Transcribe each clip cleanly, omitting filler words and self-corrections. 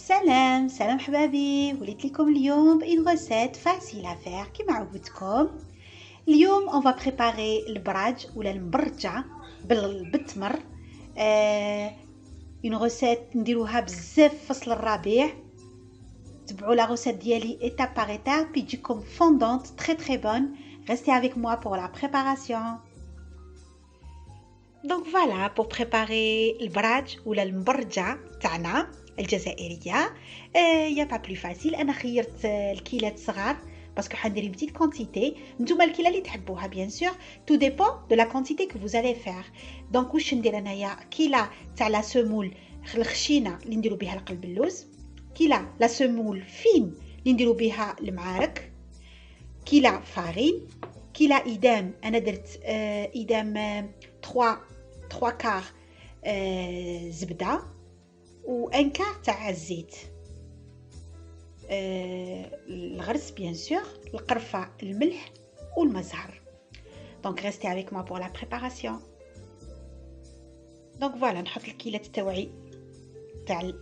سلام سلام حبابي، وليت لكم اليوم بإن غوسيت فاسيل افير كيما عودتكم. اليوم اون فا بريباري البراج ولا المبرجة بالتمر. اون غوسيت نديروها بزاف في فصل الربيع. تبعوا لا غوسيت ديالي ايتاب باغ ايتاب بي تجيكم فوندونت تري بون. Restez avec moi pour la préparation. Donc voilà, pour préparer البراج ولا المبرجة تاعنا الجزائريه. يا با بلو فاسيل. انا خيرت الكيلات صغار باسكو حندير une petite quantité. نتوما الكيله اللي تحبوها بيان سور، تو ديبون دو لا quantité que vous allez faire. دونك واش ندير انايا؟ كيله تاع لا سمول الخشينه اللي نديرو بها القلب اللوز، كيله لا سمول فين اللي نديرو بها المعارك، كيله فارين، كيله ايدام. انا درت ايدام 3 كار زبده و ان كار تاع الزيت، الغرس بيان سور، القرفه، الملح والمزهر. دونك ريستي افيك موا بور لا بريباراسيون. دونك فوالا نحط الكيلات تاوعي تاع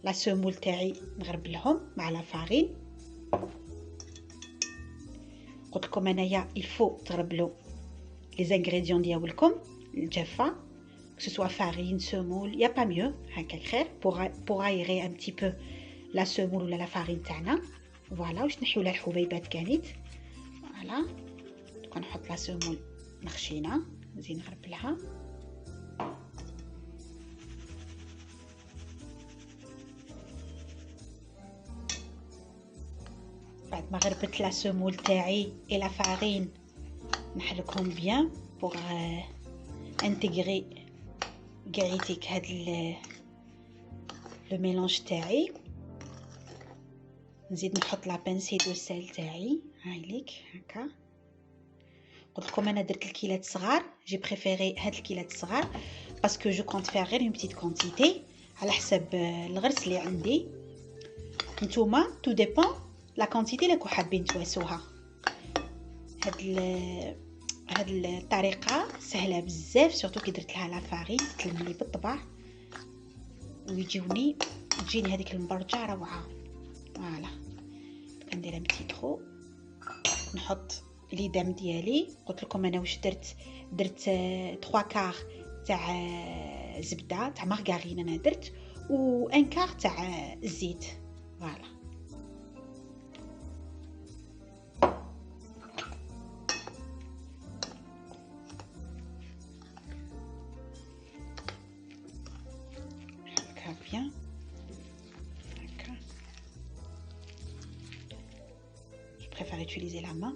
لا سمول تاعي نغربلهم مع لا فارين. قلت لكم انايا الفو تغربلوا لي زانغريديون ديالكم الجافه، que ce soit farine, semoule, il n'y a pas mieux, pour aérer un petit peu la semoule ou la farine تاعنا. voilà واش نحيو لها الحبيبات كانت. voilà كنحط لا سمول مخشينه نزيد نغربلها. بعد ما غربت لا سمول تاعي et la farine نحركهم bien pour intégrer قاعيتك هاد لو ميلونج تاعي. نزيد نحط لا بانسي دو سيل تاعي هايليك هكا. قلت لكم انا درت الكيلات صغار، جي بريفيري هاد الكيلات صغار باسكو جو كونت فير غير اون بتيت كونتيتي على حسب الغرس اللي عندي. نتوما تو ديبون لا كونتيتي اللي حابين تواسوها. هاد الطريقه سهله بزاف، سورتو كي درت لها لا فارين تلملي بالطبع ويجيوني تجيني هذيك المبرجه روعه. فوالا كندير ان بتي ترو، نحط ليدام ديالي. قلت لكم انا واش درت 3 كار تاع زبده تاع مارغارين انا درت، و 1 كار تاع الزيت. فوالا bien. D'accord. Je préfère utiliser la main.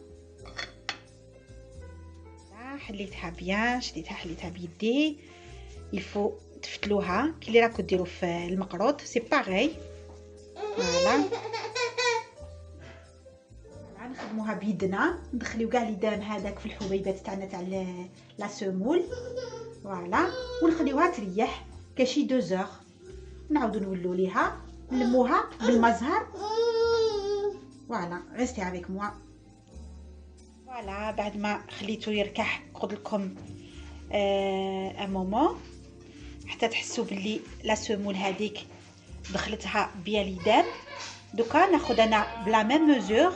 حليتها بيان، حليتها بيدي. il faut تفتلوها كي اللي راكو ديروا في المقروط سي باغي. فوالا نخدموها بيدنا، ندخليو كاع ليدام هذاك في الحبيبات تاعنا تاع لا سمول. فوالا ونخليوها تريح كشي 2 heures. نعاودو نولو ليها نلموها بالمزهر. فوالا ريستي افيك موا. فوالا بعد ما خليتو يركح قلت لكم ان مومون حتى تحسوا باللي لا سمول هذيك دخلتها بيا ليدام. دوكا ناخذ انا بلا ميم ميزور،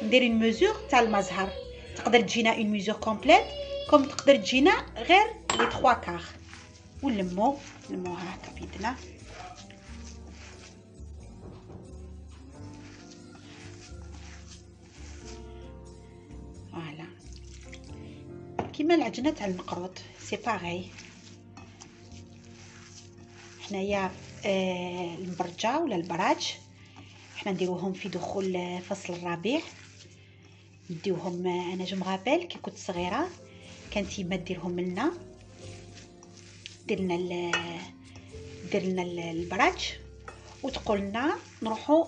ندير اون ميزور تاع المزهر. تقدر تجينا اون ميزور كومبليت كوم تقدر تجينا غير لي 3 كار. ونلموها هكا بيدنا. فوالا كيما العجينه تاع المقروط سي باغي. حنايا المبرجه ولا البراج حنا نديروهم في دخول فصل الربيع. نديوهم انا جو مغابيل كي كنت صغيره كانت يما ديرهم لنا، درنا البراج وتقولنا نروحوا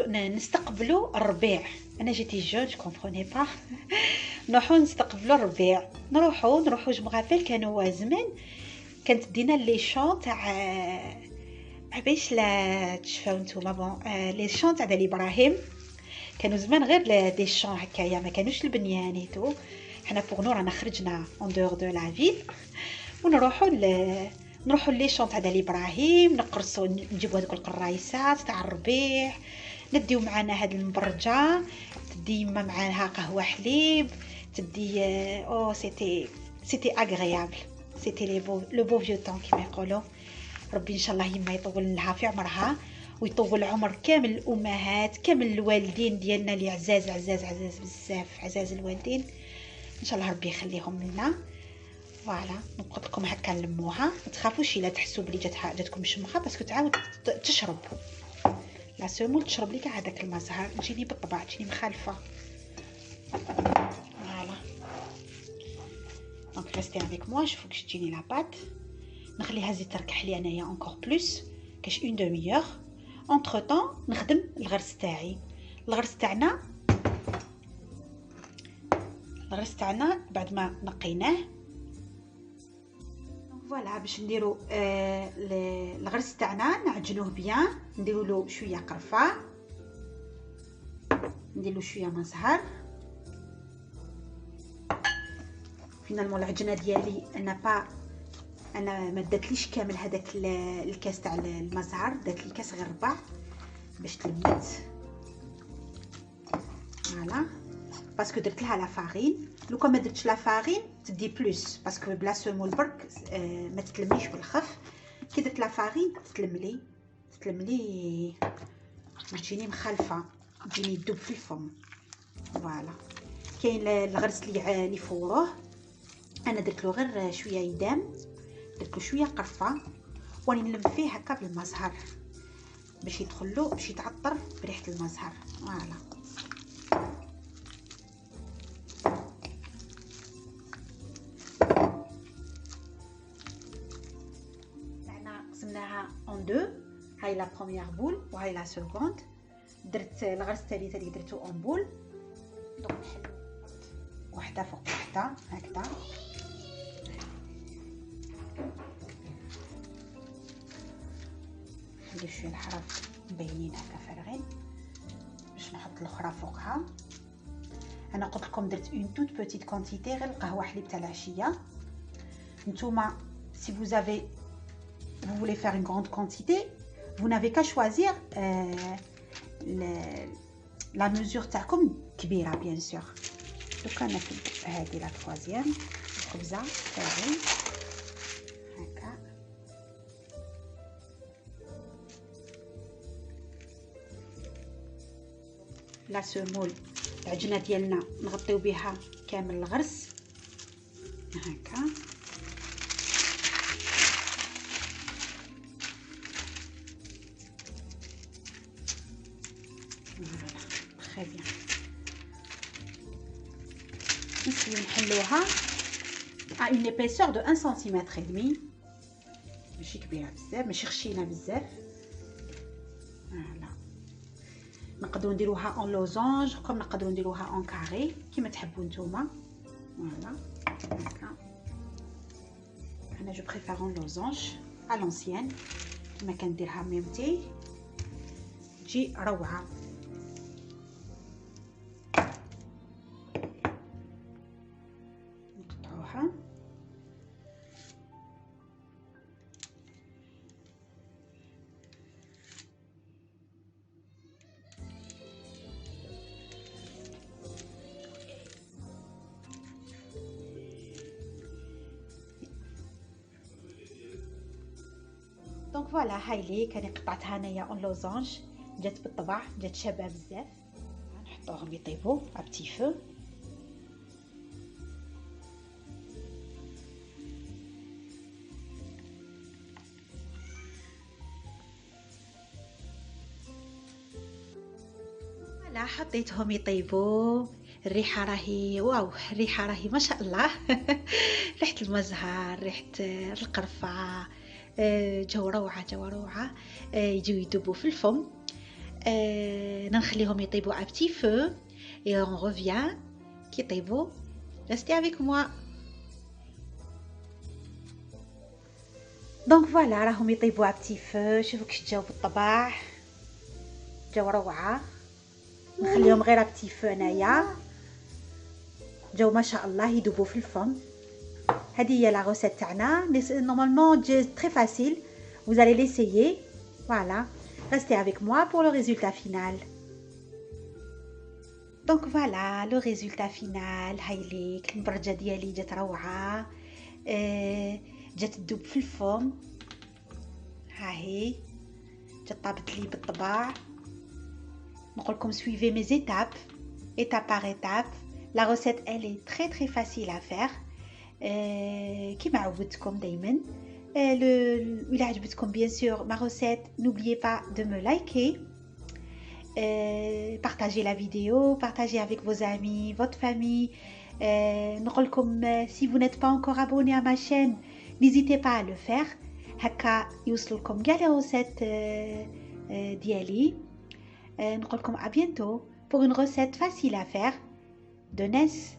نستقبلوا الربيع. انا جيتي جون جو كومبروني با. نروحوا نستقبلوا الربيع، نروحوا جو مغابيل كانوا زمان كانت دينا لي شون تاع عباش لا تشفاو نتوما بون لي شون تاع دالي ابراهيم. كانوا زمان غير دي شون هكايا، ما كانوش البنيانيتو. حنا بوغ نو رانا خرجنا اون دور دو لا فيل ونروحوا نروحوا لي شونط تاع دالي ابراهيم، نقرصوا نجيبوا هذوك القرايسات تاع الربيع، نديو معنا هاد المبرجه، تدي يما معاها قهوه حليب، تدي او سيتي اغريابل، سيتي لو بو فيو طون كيما يقولوا. ربي ان شاء الله يما يطول لها في عمرها ويطول عمر كامل الامهات، كامل الوالدين ديالنا اللي عزاز عزاز عزاز بزاف، عزاز الوالدين ان شاء الله ربي يخليهم لنا. فوالا نقول لكم هكا نلموها، ما تخافوش الا تحسوا بلي جاتكم مشمخه، باسكو تعاود تشرب لا سومول، تشرب لي كاع هذاك المزهر، تجيني بالطبع تجيني مخالفه. فوالا دونك ريستي افيك موا، شوفوا كيش تجيني لاباط. نخليها تزيد تركح لي انايا اونكور بلوس كاش اون دومي اور. اونتر طون نخدم الغرس تاعي. الغرس تاعنا بعد ما نقيناه، فوالا باش نديرو الغرس تاعنا نعجنوه بيان، نديرو له شويه قرفه، نديرو شويه مزهر. فينالمون العجينه ديالي انا ما داتليش كامل هذاك الكاس تاع المزهر، دات لي كاس غير ربع باش تلمت. فوالا باسكو درت لها لا فارين، لو كان ما درتش لا فارين تدي بلوس، باسكو بلا سمول برك ما تتلميش بالخف. كي درت لا فارين تتلملي تجيني مخالفه، تجيني تدوب في الفم. فوالا كاين الغرس اللي فوروه، انا درت له غير شويه يدام، درت له شويه قرفه وراني نلم فيه هكا بالمزهر باش يدخلو باش يتعطر بريحه المزهر. فوالا قسمناها اون دو، هاي لا بروميير بول وهاي لا سكوند. درت الغرس الثالث اللي درتو اون بول، دونك نحلو وحده فوق وحده هكذا. ندير شويه الحرف مبينين هكا فارغين باش نحط الاخرى فوقها. انا قلت لكم درت اون توت بوتيت كونتيتي غير القهوه حليب تاع العشيه. نتوما si vous voulez faire une grande quantité, vous n'avez qu'à choisir la mesure تاعكم كبيره bien sûr. دوكا ناكل هذه لا troisième الخبزه تاعي هكا. لا سمول العجينه ديالنا نغطيو بها كامل الغرس هكا. très bien. نسيو نحلوها à une épaisseur de 1 cm et demi، ماشي كبيره بزاف ماشي خشينه بزاف. فوالا نقدروا نديروها اون لوزونج كما نقدروا نديروها اون كاري كيما تحبوا نتوما. فوالا هكا انا جو بريفير اون لوزونج ا لونسيان كيما كنديرها ميمتي، تجي روعه. نقطعوها دونك فوالا. هاي لي كاني قطعتها انايا اون لوزونج، جات بالطبع جات شابه بزاف. نحطوهم يطيبوا ا بتي فو. فوالا حطيتهم يطيبوا. الريحه راهي واو، الريحه راهي ما شاء الله ريحه المزهر، ريحه القرفه، جو روعه جو روعه. يجيو يدوبوا في الفم. نخليهم يطيبوا ا بتي فو et on revient كي يطيبوا. restez avec moi. دونك فوالا راهم يطيبوا ا بتي فو. شوفوا كيش جاو بالطبع، جاو روعه. نخليهم غير ا بتي فو هنايا، جاو ما شاء الله يدوبوا في الفم هذه هي لا recette تاعنا. Normalement très facile. Vous allez l'essayer. Voilà. Restez avec moi pour le résultat final. Donc voilà le résultat final. هايليك المبرجة ديالي جات روعة. جات تذوب في الفم. ها هي جات طابت لي بالطباع. نقول لكم suivez mes étapes, étape par étape. La recette elle est très facile à faire. كيما عودتكم دايما. إلا عجبتكم bien sûr ma recette, n'oubliez pas de me liker. Partagez la vidéo, partagez avec vos amis, votre famille. نقول لكم si vous n'êtes pas encore abonné à ma chaîne, n'hésitez pas à le faire. هكا يوصلكم كاع les recettes ديالي. نقول لكم à bientôt pour une recette facile à faire de Ness.